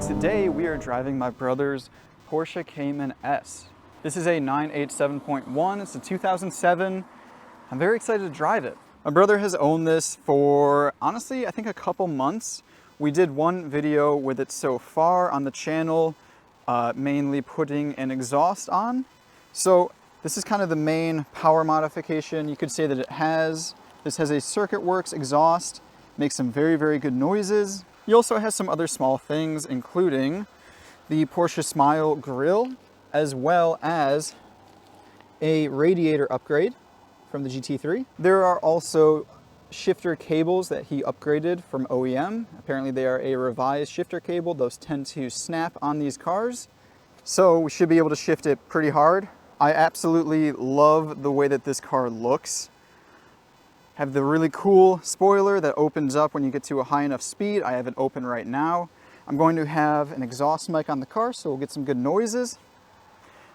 Today we are driving my brother's Porsche Cayman S. This is a 987.1, it's a 2007. I'm very excited to drive it. My brother has owned this for, honestly, I think a couple months. We did one video with it so far on the channel, mainly putting an exhaust on. So this is kind of the main power modification you could say that it has. This has a Circuit Works exhaust, makes some very, very good noises. He also has some other small things, including the Porsche Smile grille, as well as a radiator upgrade from the GT3. There are also shifter cables that he upgraded from OEM. Apparently they are a revised shifter cable. Those tend to snap on these cars. So we should be able to shift it pretty hard. I absolutely love the way that this car looks. Have the really cool spoiler that opens up when you get to a high enough speed. I have it open right now. I'm going to have an exhaust mic on the car, so we'll get some good noises.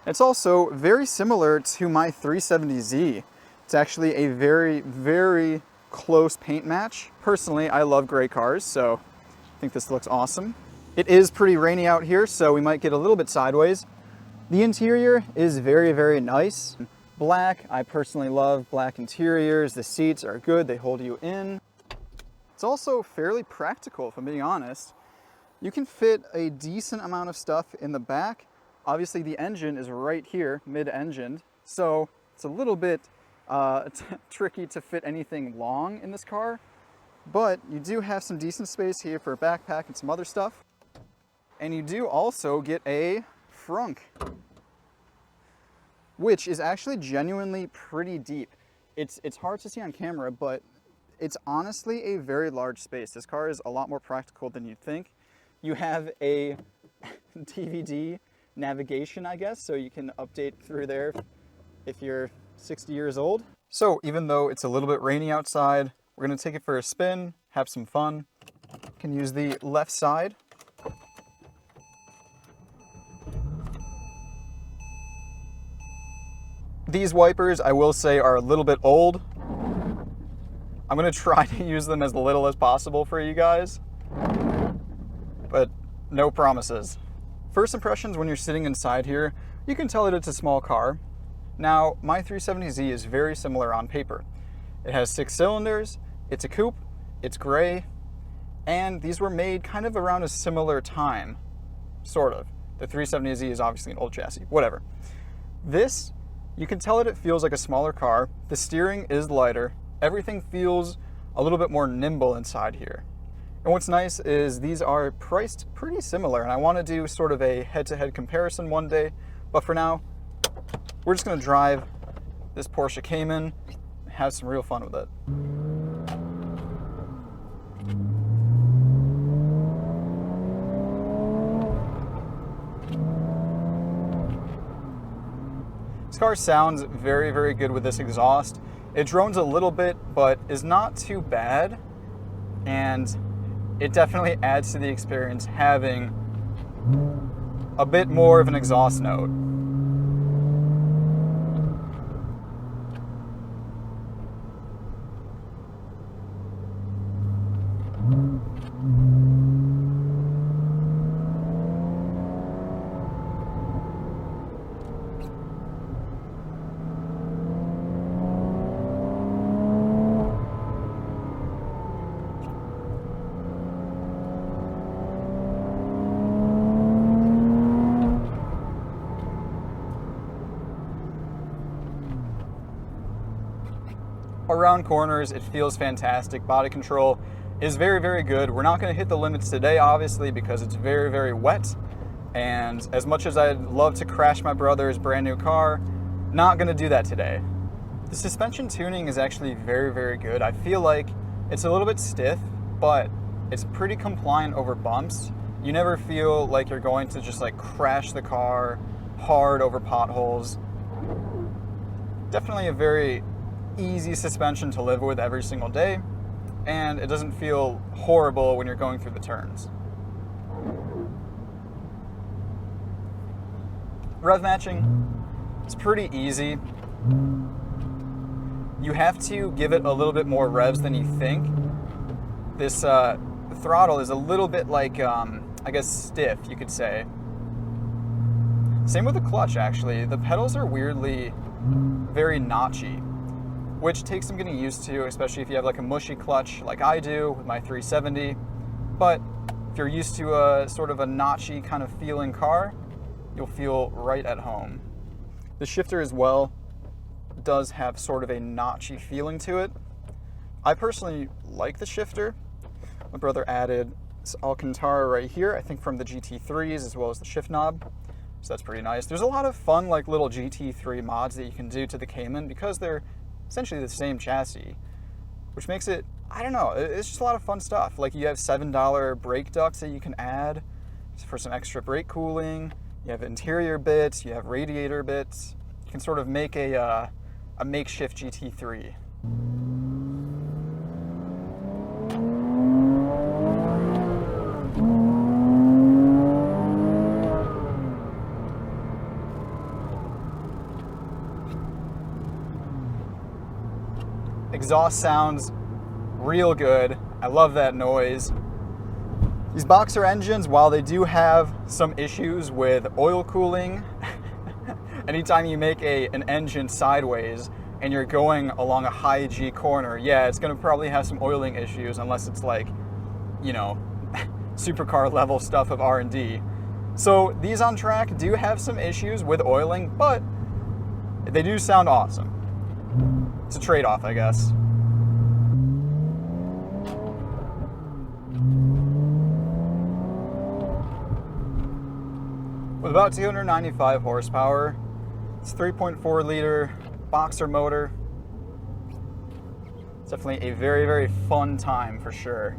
It's also very similar to my 370Z. It's actually a very, very close paint match. Personally, I love gray cars, so I think this looks awesome. It is pretty rainy out here, so we might get a little bit sideways. The interior is very, very nice. Black, I personally love black interiors. The seats are good, they hold you in. It's also fairly practical, if I'm being honest. You can fit a decent amount of stuff in the back. Obviously the engine is right here, mid-engined, so it's a little bit tricky to fit anything long in this car, but you do have some decent space here for a backpack and some other stuff. And you do also get a frunk, which is actually genuinely pretty deep. It's hard to see on camera, but it's honestly a very large space. This car is a lot more practical than you'd think. You have a DVD navigation, I guess, so you can update through there if you're 60 years old. So even though it's a little bit rainy outside, we're gonna take it for a spin, have some fun. You can use the left side. These wipers, I will say, are a little bit old. I'm gonna try to use them as little as possible for you guys, but no promises. First impressions when you're sitting inside here, you can tell that it's a small car. Now, my 370Z is very similar on paper. It has 6 cylinders, it's a coupe, it's gray, and these were made kind of around a similar time, sort of. The 370Z is obviously an old chassis, whatever. This, you can tell that it feels like a smaller car. The steering is lighter. Everything feels a little bit more nimble inside here. And what's nice is these are priced pretty similar, and I want to do sort of a head-to-head comparison one day, but for now, we're just going to drive this Porsche Cayman and have some real fun with it. This car sounds very, very good with this exhaust. It drones a little bit, but is not too bad, and it definitely adds to the experience having a bit more of an exhaust note. Around corners, it feels fantastic. Body control is very, very good. We're not going to hit the limits today, obviously, because it's very, very wet. And as much as I'd love to crash my brother's brand new car, not going to do that today. The suspension tuning is actually very, very good. I feel like it's a little bit stiff, but it's pretty compliant over bumps. You never feel like you're going to just like crash the car hard over potholes. Definitely a very easy suspension to live with every single day, and it doesn't feel horrible when you're going through the turns. Rev matching, it's pretty easy. You have to give it a little bit more revs than you think. This throttle is a little bit like I guess, stiff, you could say. Same with the clutch, actually. The pedals are weirdly very notchy, which takes some getting used to, especially if you have like a mushy clutch like I do with my 370. But if you're used to a sort of a notchy kind of feeling car, you'll feel right at home. The shifter as well does have sort of a notchy feeling to it. I personally like the shifter. My brother added this Alcantara right here, I think from the GT3s, as well as the shift knob. So that's pretty nice. There's a lot of fun like little GT3 mods that you can do to the Cayman because they're essentially the same chassis, which makes it, I don't know, it's just a lot of fun stuff. Like you have $7 brake ducts that you can add for some extra brake cooling. You have interior bits, you have radiator bits. You can sort of make a makeshift GT3. Exhaust sounds real good. I love that noise. These boxer engines, while they do have some issues with oil cooling, anytime you make an engine sideways and you're going along a high G corner, yeah, it's gonna probably have some oiling issues unless it's like, you know, supercar level stuff of R&D. So these on track do have some issues with oiling, but they do sound awesome. It's a trade-off, I guess. With about 295 horsepower, it's a 3.4 liter boxer motor. It's definitely a very, very fun time for sure.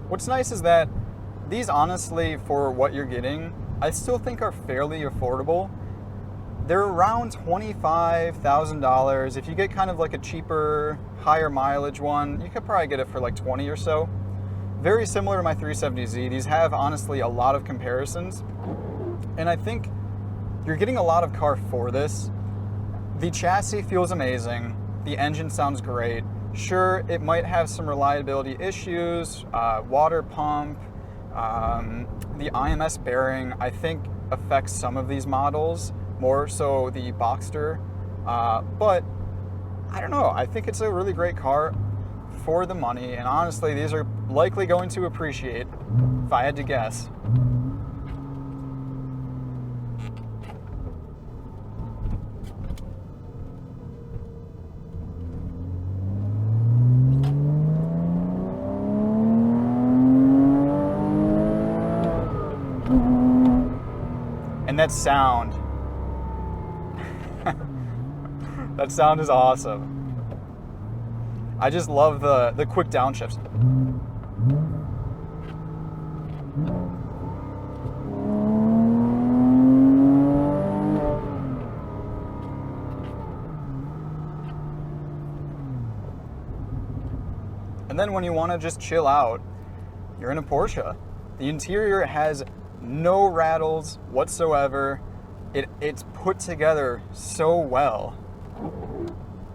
What's nice is that these, honestly, for what you're getting, I still think are fairly affordable. They're around $25,000. If you get kind of like a cheaper, higher mileage one, you could probably get it for like 20 or so. Very similar to my 370Z. These have, honestly, a lot of comparisons. And I think you're getting a lot of car for this. The chassis feels amazing. The engine sounds great. Sure, it might have some reliability issues, water pump, the IMS bearing, I think, affects some of these models, more so the Boxster, but I don't know, I think it's a really great car for the money, and honestly, these are likely going to appreciate, if I had to guess. And that sound, that sound is awesome. I just love the quick downshifts. And then when you want to just chill out, you're in a Porsche. The interior has no rattles whatsoever. It's put together so well.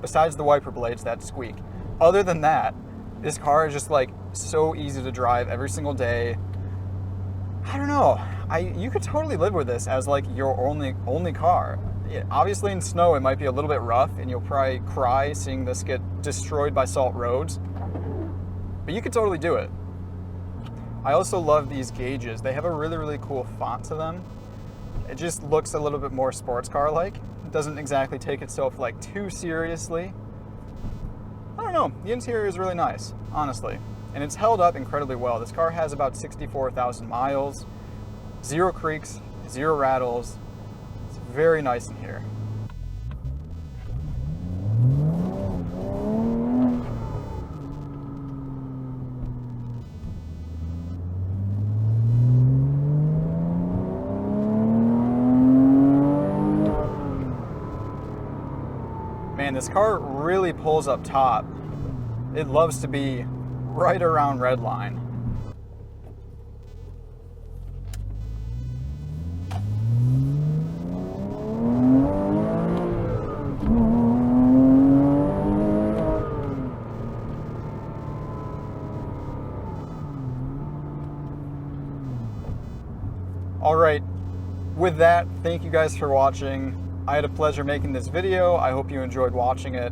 Besides the wiper blades that squeak. Other than that, this car is just like so easy to drive every single day. I don't know. You could totally live with this as like your only car. Obviously in snow it might be a little bit rough and you'll probably cry seeing this get destroyed by salt roads. But you could totally do it. I also love these gauges. They have a really, really cool font to them. It just looks a little bit more sports car-like. It doesn't exactly take itself like too seriously. I don't know, the interior is really nice, honestly. And it's held up incredibly well. This car has about 64,000 miles, 0 creaks, 0 rattles. It's very nice in here. Man, this car really pulls up top. It loves to be right around red line. All right, with that, thank you guys for watching. I had a pleasure making this video. I hope you enjoyed watching it.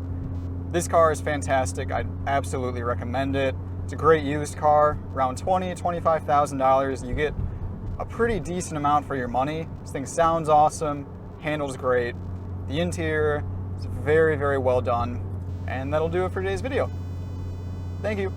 This car is fantastic. I'd absolutely recommend it. It's a great used car, around $20,000, $25,000. You get a pretty decent amount for your money. This thing sounds awesome, handles great. The interior is very, very well done. And that'll do it for today's video. Thank you.